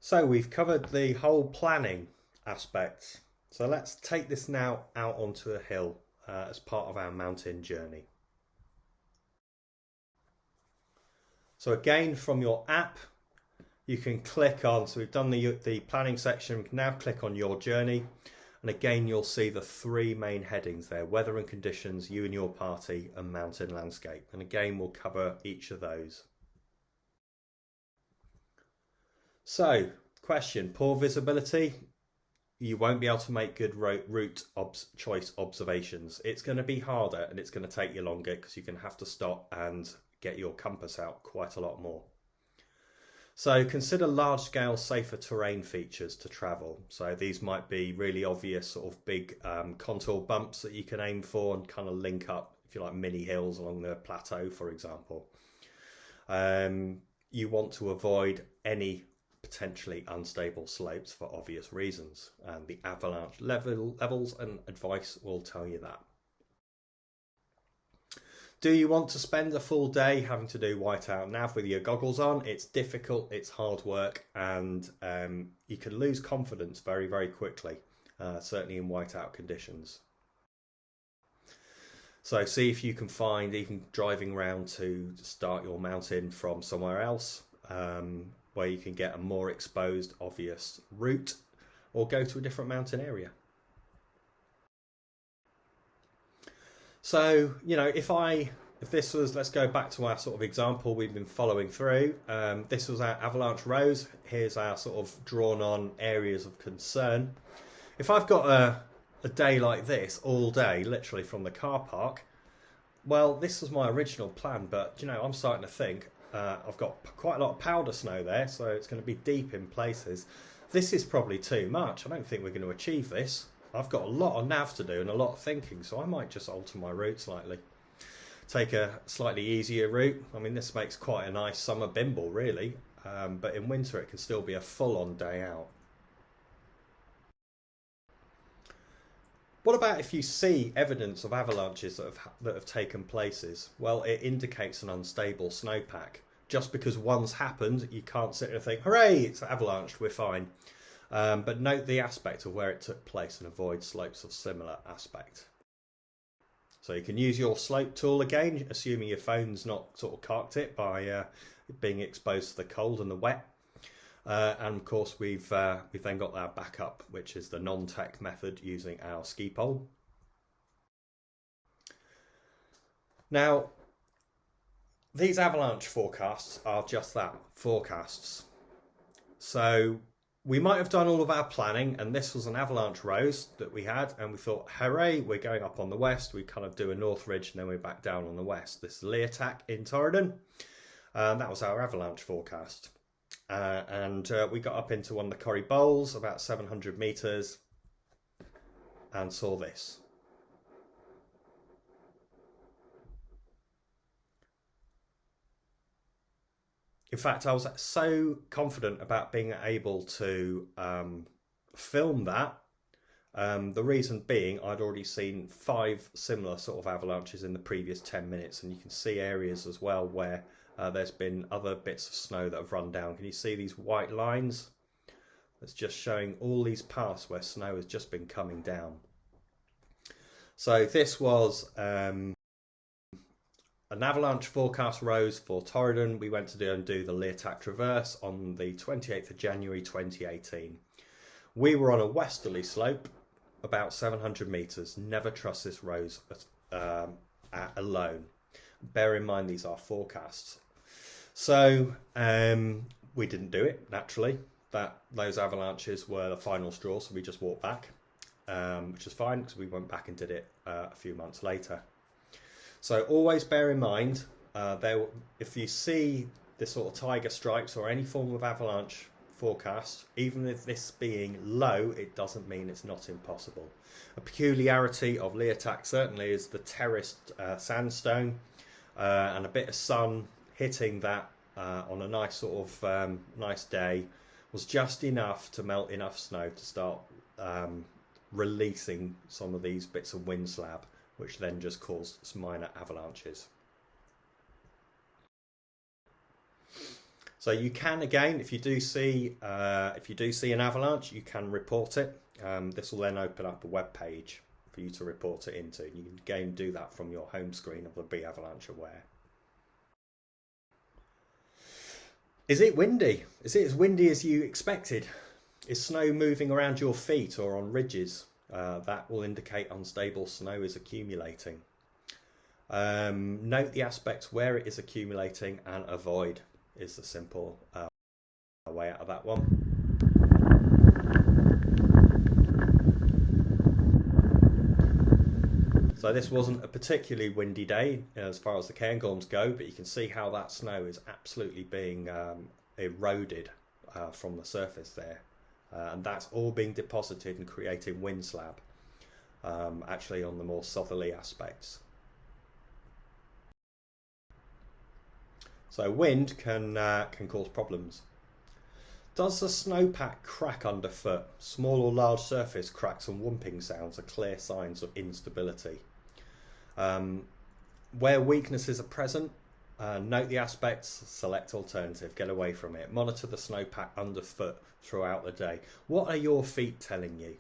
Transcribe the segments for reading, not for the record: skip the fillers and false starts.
So we've covered the whole planning aspect. So let's take this now out onto a hill as part of our mountain journey. So again, from your app, you can click on, so we've done the planning section, we can now click on your journey. And again, you'll see the three main headings there: weather and conditions, you and your party, and mountain landscape. And again, we'll cover each of those. So, question: poor visibility. You won't be able to make good route choice observations. It's going to be harder and it's going to take you longer because you're going to have to stop and get your compass out quite a lot more. So consider large-scale safer terrain features to travel. So these might be really obvious sort of big contour bumps that you can aim for and kind of link up, if you like, mini hills along the plateau, for example. You want to avoid any potentially unstable slopes for obvious reasons, and the avalanche levels and advice will tell you that. Do you want to spend a full day having to do whiteout nav with your goggles on? It's difficult, it's hard work, and you can lose confidence very, very quickly, certainly in whiteout conditions. So see if you can find, even driving around to start your mountain from somewhere else, where you can get a more exposed, obvious route, or go to a different mountain area. So, you know, if this was, let's go back to our sort of example we've been following through. This was our avalanche rows. Here's our sort of drawn on areas of concern. If I've got a day like this all day, literally from the car park, well, this was my original plan, but, you know, I'm starting to think, I've got quite a lot of powder snow there, so it's going to be deep in places. This is probably too much. I don't think we're going to achieve this. I've got a lot of nav to do and a lot of thinking, so I might just alter my route slightly. Take a slightly easier route. I mean, this makes quite a nice summer bimble, really, but in winter it can still be a full-on day out. What about if you see evidence of avalanches that have taken places? Well, it indicates an unstable snowpack. Just because one's happened, you can't sit there and think, hooray, it's avalanched, we're fine. But note the aspect of where it took place and avoid slopes of similar aspect. So you can use your slope tool again, assuming your phone's not sort of carked it by being exposed to the cold and the wet. And of course we've then got our backup, which is the non-tech method using our ski pole. Now, these avalanche forecasts are just that, forecasts. So we might have done all of our planning, and this was an avalanche rose that we had, and we thought, hooray, we're going up on the west. We kind of do a north ridge and then we're back down on the west. This is Leotac in Torridon. That was our avalanche forecast. And we got up into one of the Corrie Bowls, about 700 metres, and saw this. In fact, I was so confident about being able to film that. The reason being, I'd already seen 5 similar sort of avalanches in the previous 10 minutes, and you can see areas as well where there's been other bits of snow that have run down. Can you see these white lines? It's just showing all these paths where snow has just been coming down. So this was an avalanche forecast rose for Torridon. We went to do the Leotac Traverse on the 28th of January 2018. We were on a westerly slope, about 700 metres. Never trust this rose alone. Bear in mind these are forecasts. So we didn't do it, naturally. Those avalanches were the final straw, so we just walked back, which is fine because we went back and did it a few months later. So always bear in mind, if you see this sort of tiger stripes or any form of avalanche forecast, even if this being low, it doesn't mean it's not impossible. A peculiarity of Leotac certainly is the terraced sandstone, and a bit of sun hitting that on a nice sort of nice day was just enough to melt enough snow to start releasing some of these bits of wind slab, which then just caused some minor avalanches. So you can, again, if you do see an avalanche, you can report it. This will then open up a web page for you to report it into. You can again do that from your home screen of the Be Avalanche Aware. Is it windy? Is it as windy as you expected? Is snow moving around your feet or on ridges? That will indicate unstable snow is accumulating. Note the aspects where it is accumulating and avoid is the simple way out of that one. So this wasn't a particularly windy day as far as the Cairngorms go, but you can see how that snow is absolutely being eroded from the surface there. And that's all being deposited and creating wind slab, actually on the more southerly aspects. So wind can cause problems. Does the snowpack crack underfoot? Small or large surface cracks and whomping sounds are clear signs of instability. Where weaknesses are present, note the aspects, select alternative, get away from it. Monitor the snowpack underfoot throughout the day. What are your feet telling you?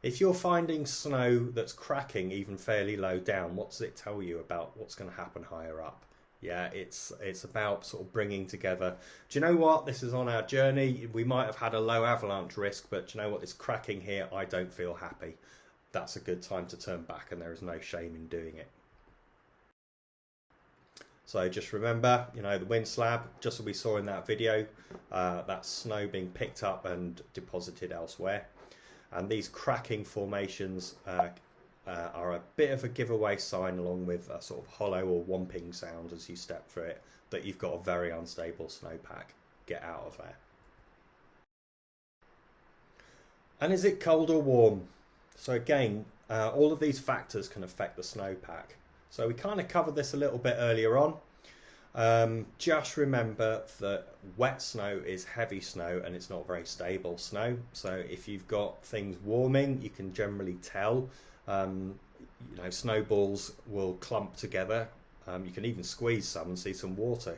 If you're finding snow that's cracking even fairly low down, what does it tell you about what's going to happen higher up? Yeah, it's about sort of bringing together. Do you know what? This is on our journey. We might have had a low avalanche risk, but do you know what? It's cracking here. I don't feel happy. That's a good time to turn back, and there is no shame in doing it. So just remember, you know, the wind slab, just as we saw in that video, that's snow being picked up and deposited elsewhere. And these cracking formations are a bit of a giveaway sign, along with a sort of hollow or whomping sound as you step through it, that you've got a very unstable snowpack. Get out of there. And is it cold or warm? So again, all of these factors can affect the snowpack. So we kind of covered this a little bit earlier on. Just remember that wet snow is heavy snow and it's not very stable snow. So if you've got things warming, you can generally tell. You know, snowballs will clump together. You can even squeeze some and see some water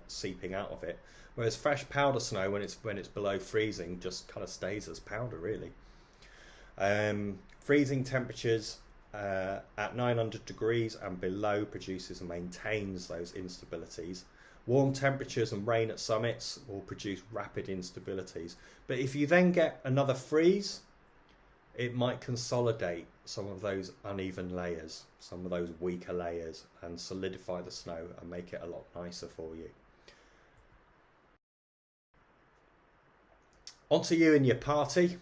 seeping out of it. Whereas fresh powder snow, when it's below freezing, just kind of stays as powder, really. Freezing temperatures at 900 degrees and below produces and maintains those instabilities. Warm temperatures and rain at summits will produce rapid instabilities. But if you then get another freeze, it might consolidate some of those uneven layers, some of those weaker layers, and solidify the snow and make it a lot nicer for you. On to you and your party.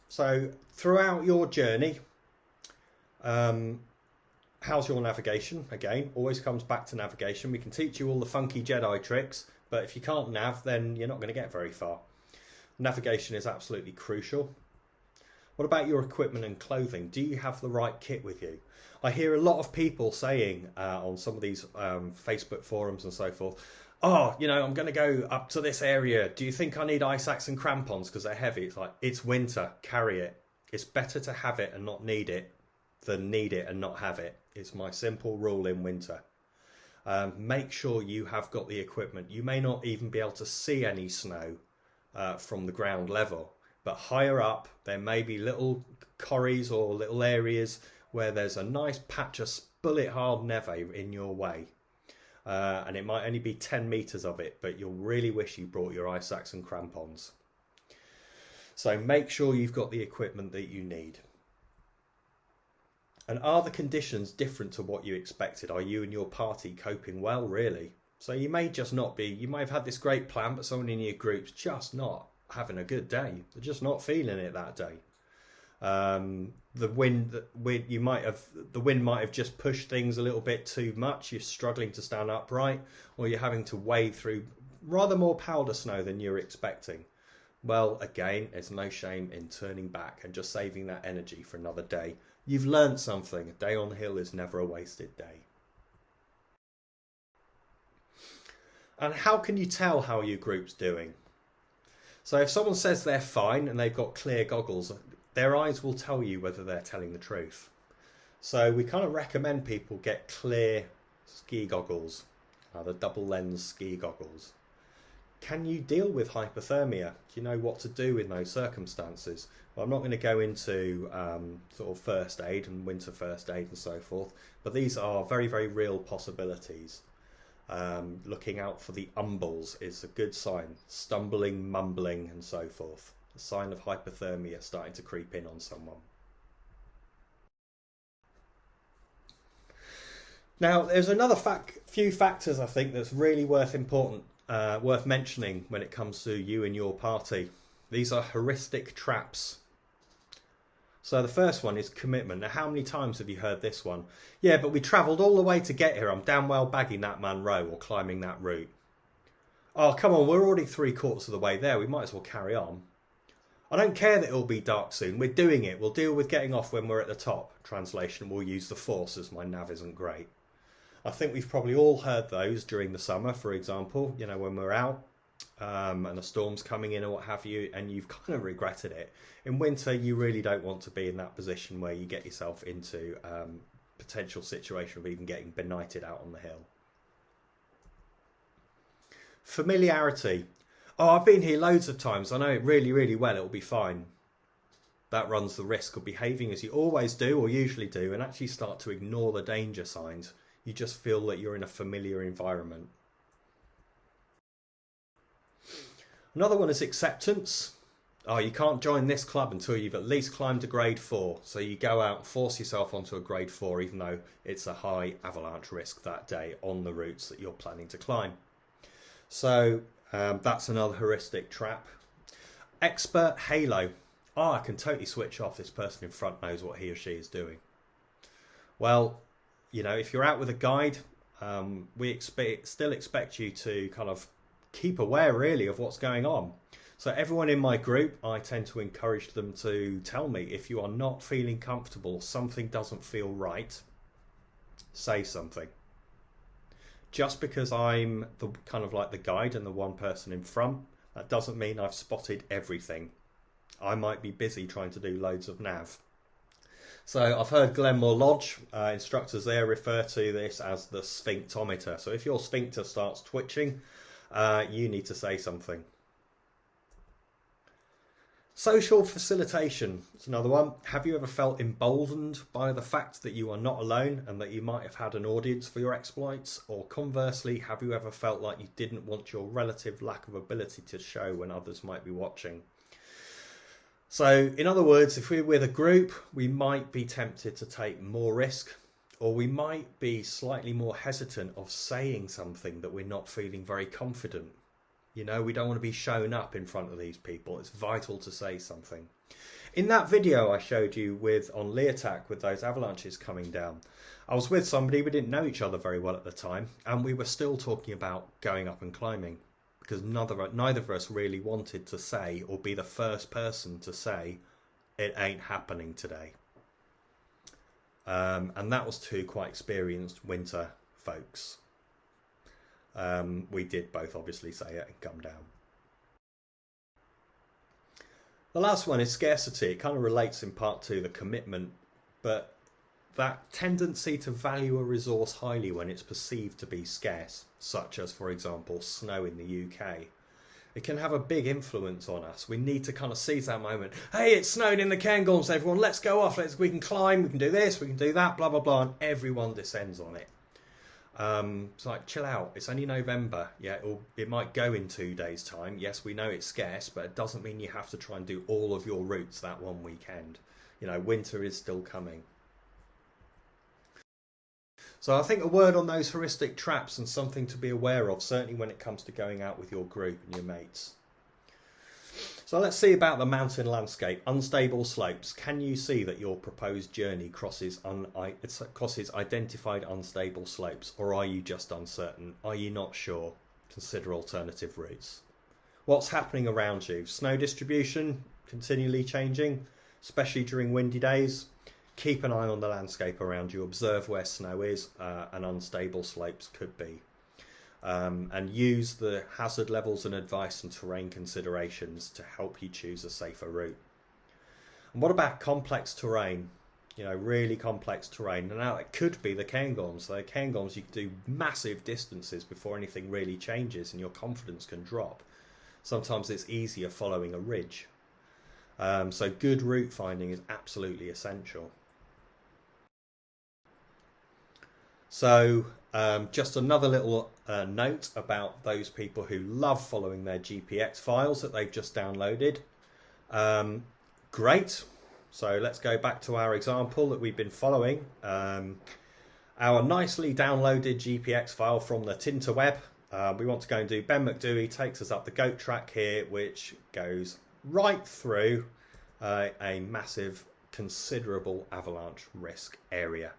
So throughout your journey, how's your navigation? Again, always comes back to navigation. We can teach you all the funky Jedi tricks, but if you can't nav, then you're not going to get very far. Navigation is absolutely crucial. What about your equipment and clothing? Do you have the right kit with you? I hear a lot of people saying on some of these Facebook forums and so forth, oh, you know, I'm going to go up to this area. Do you think I need ice axe and crampons because they're heavy? It's like, it's winter, carry it. It's better to have it and not need it than need it and not have it. It's my simple rule in winter. Make sure you have got the equipment. You may not even be able to see any snow from the ground level, but higher up there may be little corries or little areas where there's a nice patch of bullet hard neve in your way. And it might only be 10 meters of it, but you'll really wish you brought your ice axe and crampons. So make sure you've got the equipment that you need. And are the conditions different to what you expected? Are you and your party coping well, really? So you may just not be, you may have had this great plan, but someone in your group's just not having a good day. They're just not feeling it that day. The wind might have just pushed things a little bit too much. You're struggling to stand upright, or you're having to wade through rather more powder snow than you're expecting. Well, again, there's no shame in turning back and just saving that energy for another day. You've learned something. A day on the hill is never a wasted day. And how can you tell how your group's doing? So if someone says they're fine and they've got clear goggles, their eyes will tell you whether they're telling the truth. So we kind of recommend people get clear ski goggles, the double lens ski goggles. Can you deal with hypothermia? Do you know what to do in those circumstances? Well, I'm not going to go into sort of first aid and winter first aid and so forth, but these are very, very real possibilities. Looking out for the umbles is a good sign. Stumbling, mumbling and so forth. A sign of hypothermia starting to creep in on someone. Now, there's another few factors I think that's really worth mentioning when it comes to you and your party. These are heuristic traps. So the first one is commitment. Now, how many times have you heard this one? Yeah, but we travelled all the way to get here. I'm damn well bagging that Munro or climbing that route. Oh, come on, we're already 3/4 of the way there. We might as well carry on. I don't care that it'll be dark soon. We're doing it. We'll deal with getting off when we're at the top. Translation, we'll use the force as my nav isn't great. I think we've probably all heard those during the summer, for example, you know, when we're out and a storm's coming in or what have you, and you've kind of regretted it. In winter, you really don't want to be in that position where you get yourself into potential situation of even getting benighted out on the hill. Familiarity. Oh, I've been here loads of times. I know it really, really well. It'll be fine. That runs the risk of behaving as you always do or usually do and actually start to ignore the danger signs. You just feel that you're in a familiar environment. Another one is acceptance. Oh, you can't join this club until you've at least climbed a grade 4. So you go out and force yourself onto a grade 4, even though it's a high avalanche risk that day on the routes that you're planning to climb. So that's another heuristic trap. Expert halo. Oh, I can totally switch off. This person in front knows what he or she is doing. Well, you know, if you're out with a guide, we still expect you to kind of keep aware really of what's going on. So everyone in my group, I tend to encourage them to tell me if you are not feeling comfortable, something doesn't feel right, say something. Just because I'm the kind of like the guide and the one person in front, that doesn't mean I've spotted everything. I might be busy trying to do loads of nav. So I've heard Glenmore Lodge instructors there refer to this as the sphinctometer. So if your sphincter starts twitching, you need to say something. Social facilitation is another one. Have you ever felt emboldened by the fact that you are not alone and that you might have had an audience for your exploits? Or conversely, have you ever felt like you didn't want your relative lack of ability to show when others might be watching? So, in other words, if we're with a group, we might be tempted to take more risk, or we might be slightly more hesitant of saying something that we're not feeling very confident. You know, we don't want to be shown up in front of these people. It's vital to say something. In that video I showed you on Leotac with those avalanches coming down, I was with somebody, we didn't know each other very well at the time, and we were still talking about going up and climbing. Because neither of us really wanted to say or be the first person to say it ain't happening today. And that was two quite experienced winter folks. We did both obviously say it and come down. The last one is scarcity. It kind of relates in part to the commitment, but that tendency to value a resource highly when it's perceived to be scarce, such as, for example, snow in the UK. It can have a big influence on us. We need to kind of seize that moment. Hey, it snowed in the Cairngorms, everyone, let's go off. We can climb, we can do this, we can do that, blah, blah, blah, and everyone descends on it. It's like, chill out, it's only November. Yeah, it might go in 2 days' time. Yes, we know it's scarce, but it doesn't mean you have to try and do all of your routes that one weekend. You know, winter is still coming. So I think a word on those heuristic traps and something to be aware of, certainly when it comes to going out with your group and your mates. So let's see about the mountain landscape. Unstable slopes. Can you see that your proposed journey crosses identified unstable slopes, or are you just uncertain? Are you not sure? Consider alternative routes. What's happening around you? Snow distribution continually changing, especially during windy days. Keep an eye on the landscape around you. Observe where snow is and unstable slopes could be. And use the hazard levels and advice and terrain considerations to help you choose a safer route. And what about complex terrain? You know, really complex terrain. And now it could be the Cairngorms. The Cairngorms, you can do massive distances before anything really changes and your confidence can drop. Sometimes it's easier following a ridge. So good route finding is absolutely essential. So just another little note about those people who love following their GPX files that they've just downloaded. Great. So let's go back to our example that we've been following. Our nicely downloaded GPX file from the Tinterweb. We want to go and do Ben Macdui, takes us up the goat track here, which goes right through a massive, considerable avalanche risk area.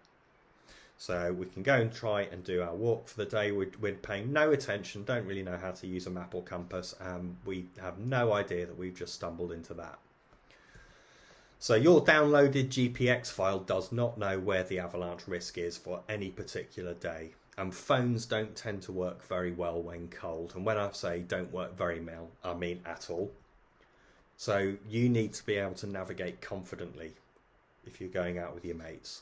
So we can go and try and do our walk for the day. We're paying no attention, don't really know how to use a map or compass, and we have no idea that we've just stumbled into that. So your downloaded GPX file does not know where the avalanche risk is for any particular day. And phones don't tend to work very well when cold. And when I say don't work very well, I mean at all. So you need to be able to navigate confidently if you're going out with your mates.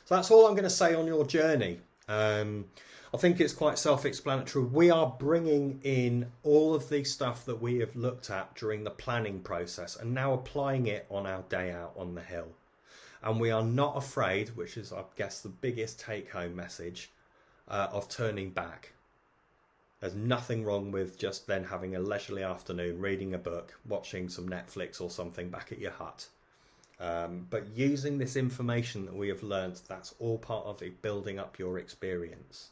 So that's all I'm going to say on your journey. I think it's quite self-explanatory. We are bringing in all of the stuff that we have looked at during the planning process and now applying it on our day out on the hill. And we are not afraid, which is, I guess, the biggest take-home message, of turning back. There's nothing wrong with just then having a leisurely afternoon, reading a book, watching some Netflix or something back at your hut. But using this information that we have learned, that's all part of it, building up your experience.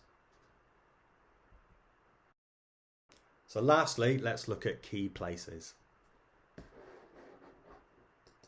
So lastly, let's look at key places.